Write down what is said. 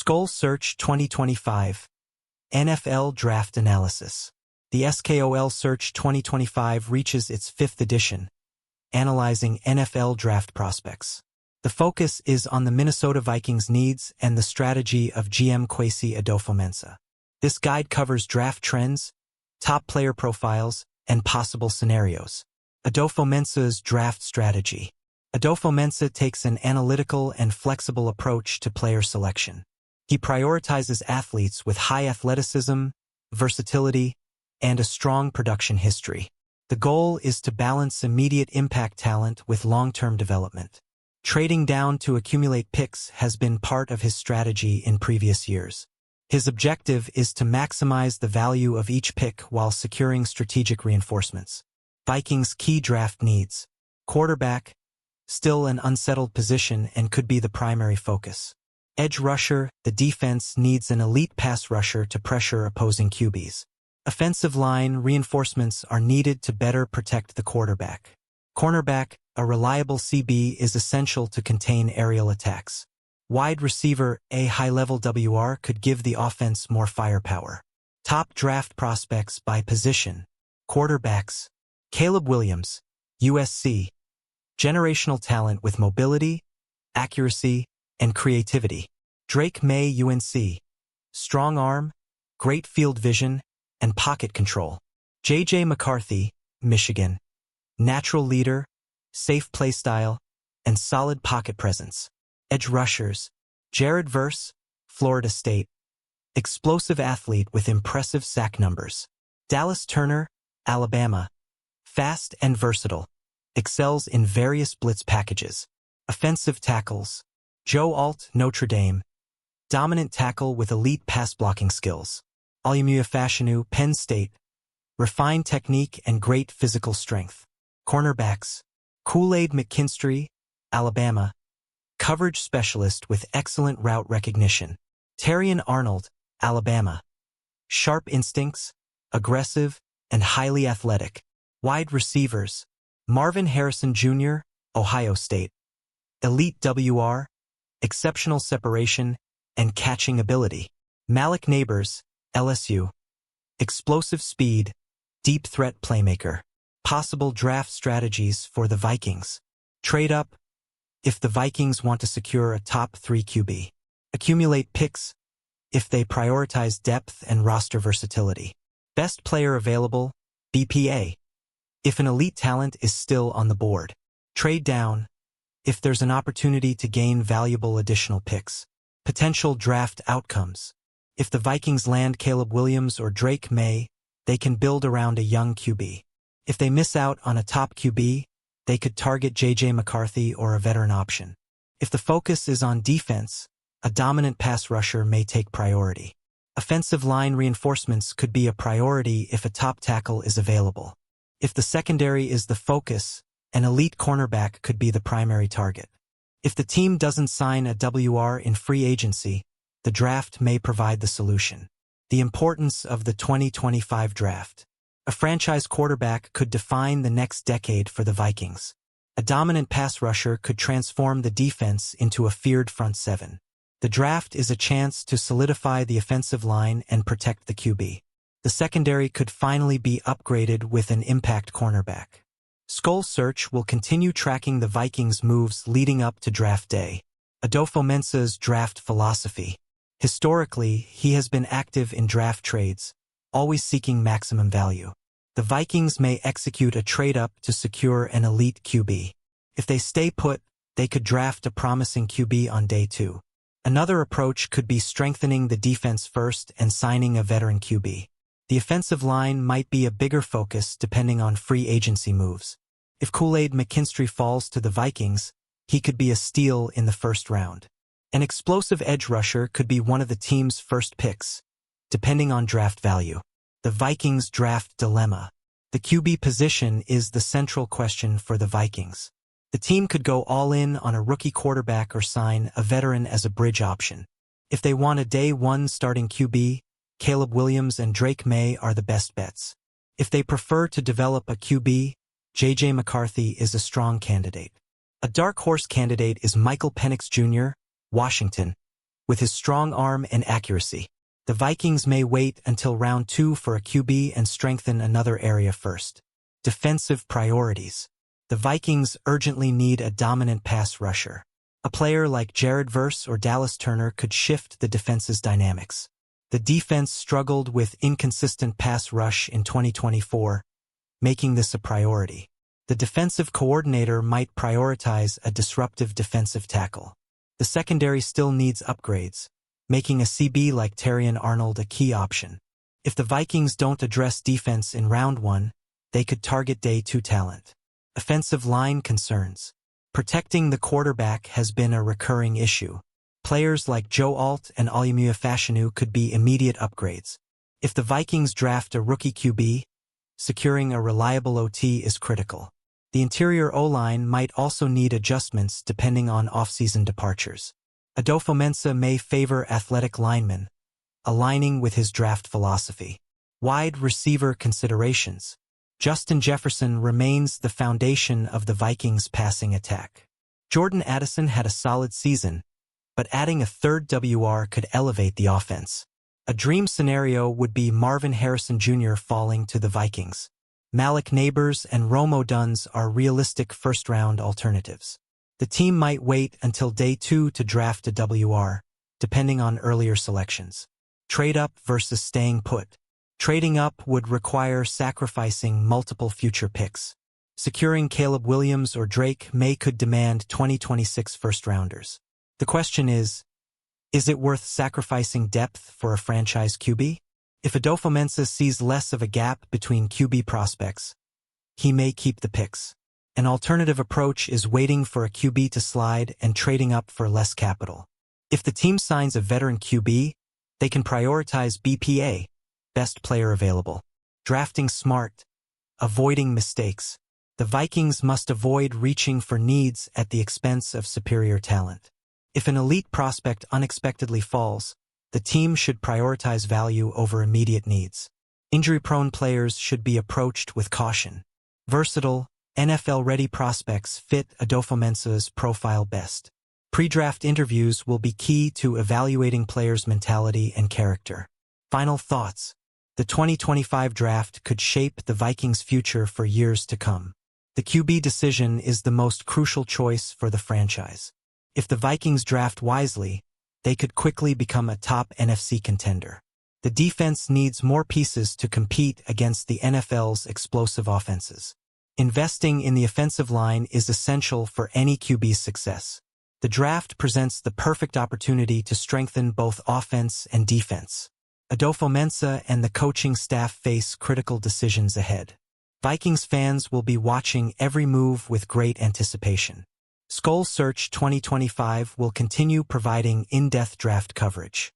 Skull Search 2025 NFL Draft Analysis. The SKOL Search 2025 reaches its 5th edition, analyzing NFL draft prospects. The focus is on the Minnesota Vikings' needs and the strategy of GM Kwesi Adofo-Mensah. This guide covers draft trends, top player profiles, and possible scenarios. Adofo-Mensah's draft strategy. Adofo-Mensah takes an analytical and flexible approach to player selection. He prioritizes athletes with high athleticism, versatility, and a strong production history. The goal is to balance immediate impact talent with long-term development. Trading down to accumulate picks has been part of his strategy in previous years. His objective is to maximize the value of each pick while securing strategic reinforcements. Vikings' key draft needs. Quarterback, still an unsettled position and could be the primary focus. Edge rusher, the defense needs an elite pass rusher to pressure opposing QBs. Offensive line reinforcements are needed to better protect the quarterback. Cornerback, a reliable CB is essential to contain aerial attacks. Wide receiver, a high-level WR could give the offense more firepower. Top draft prospects by position. Quarterbacks. Caleb Williams, USC. Generational talent with mobility, accuracy, and creativity. Drake May, UNC. Strong arm, great field vision, and pocket control. J.J. McCarthy, Michigan. Natural leader, safe play style, and solid pocket presence. Edge rushers. Jared Verse, Florida State. Explosive athlete with impressive sack numbers. Dallas Turner, Alabama. Fast and versatile. Excels in various blitz packages. Offensive tackles. Joe Alt, Notre Dame. Dominant tackle with elite pass-blocking skills. Oluwafashanu, Penn State. Refined technique and great physical strength. Cornerbacks. Kool-Aid McKinstry, Alabama. Coverage specialist with excellent route recognition. Terrion Arnold, Alabama. Sharp instincts, aggressive, and highly athletic. Wide receivers. Marvin Harrison Jr., Ohio State. Elite WR, exceptional separation, and catching ability. Malik Neighbors, LSU. Explosive speed, deep threat playmaker. Possible draft strategies for the Vikings. Trade up, if the Vikings want to secure a top 3 QB. Accumulate picks, if they prioritize depth and roster versatility. Best player available, BPA. If an elite talent is still on the board. Trade down, if there's an opportunity to gain valuable additional picks. Potential draft outcomes. If the Vikings land Caleb Williams or Drake May, they can build around a young QB. If they miss out on a top QB, they could target J.J. McCarthy or a veteran option. If the focus is on defense, a dominant pass rusher may take priority. Offensive line reinforcements could be a priority if a top tackle is available. If the secondary is the focus, an elite cornerback could be the primary target. If the team doesn't sign a WR in free agency, the draft may provide the solution. The importance of the 2025 draft. A franchise quarterback could define the next decade for the Vikings. A dominant pass rusher could transform the defense into a feared front seven. The draft is a chance to solidify the offensive line and protect the QB. The secondary could finally be upgraded with an impact cornerback. Skull Search will continue tracking the Vikings' moves leading up to draft day. Adofo-Mensah's draft philosophy. Historically, he has been active in draft trades, always seeking maximum value. The Vikings may execute a trade-up to secure an elite QB. If they stay put, they could draft a promising QB on day 2. Another approach could be strengthening the defense first and signing a veteran QB. The offensive line might be a bigger focus depending on free agency moves. If Kool-Aid McKinstry falls to the Vikings, he could be a steal in the first round. An explosive edge rusher could be one of the team's first picks, depending on draft value. The Vikings' draft dilemma. The QB position is the central question for the Vikings. The team could go all in on a rookie quarterback or sign a veteran as a bridge option. If they want a day 1 starting QB, Caleb Williams and Drake May are the best bets. If they prefer to develop a QB, J.J. McCarthy is a strong candidate. A dark horse candidate is Michael Penix Jr., Washington. With his strong arm and accuracy, the Vikings may wait until round 2 for a QB and strengthen another area first. Defensive priorities. The Vikings urgently need a dominant pass rusher. A player like Jared Verse or Dallas Turner could shift the defense's dynamics. The defense struggled with inconsistent pass rush in 2024, making this a priority. The defensive coordinator might prioritize a disruptive defensive tackle. The secondary still needs upgrades, making a CB like Terrion Arnold a key option. If the Vikings don't address defense in round 1, they could target day 2 talent. Offensive line concerns. Protecting the quarterback has been a recurring issue. Players like Joe Alt and Oluwafemi Fashanu could be immediate upgrades. If the Vikings draft a rookie QB, securing a reliable OT is critical. The interior O-line might also need adjustments depending on off-season departures. Adofo-Mensah may favor athletic linemen, aligning with his draft philosophy. Wide receiver considerations. Justin Jefferson remains the foundation of the Vikings' passing attack. Jordan Addison had a solid season, but adding a third WR could elevate the offense. A dream scenario would be Marvin Harrison Jr. falling to the Vikings. Malik Neighbors and Rome Odunze are realistic first-round alternatives. The team might wait until day 2 to draft a WR, depending on earlier selections. Trade up versus staying put. Trading up would require sacrificing multiple future picks. Securing Caleb Williams or Drake May could demand 2026 first-rounders. The question is it worth sacrificing depth for a franchise QB? If Adofo-Mensah sees less of a gap between QB prospects, he may keep the picks. An alternative approach is waiting for a QB to slide and trading up for less capital. If the team signs a veteran QB, they can prioritize BPA, best player available. Drafting smart, avoiding mistakes. The Vikings must avoid reaching for needs at the expense of superior talent. If an elite prospect unexpectedly falls, the team should prioritize value over immediate needs. Injury-prone players should be approached with caution. Versatile, NFL-ready prospects fit Adofo-Mensah's profile best. Pre-draft interviews will be key to evaluating players' mentality and character. Final thoughts. The 2025 draft could shape the Vikings' future for years to come. The QB decision is the most crucial choice for the franchise. If the Vikings draft wisely, they could quickly become a top NFC contender. The defense needs more pieces to compete against the NFL's explosive offenses. Investing in the offensive line is essential for any QB's success. The draft presents the perfect opportunity to strengthen both offense and defense. Adofo-Mensah and the coaching staff face critical decisions ahead. Vikings fans will be watching every move with great anticipation. Skull Search 2025 will continue providing in-depth draft coverage.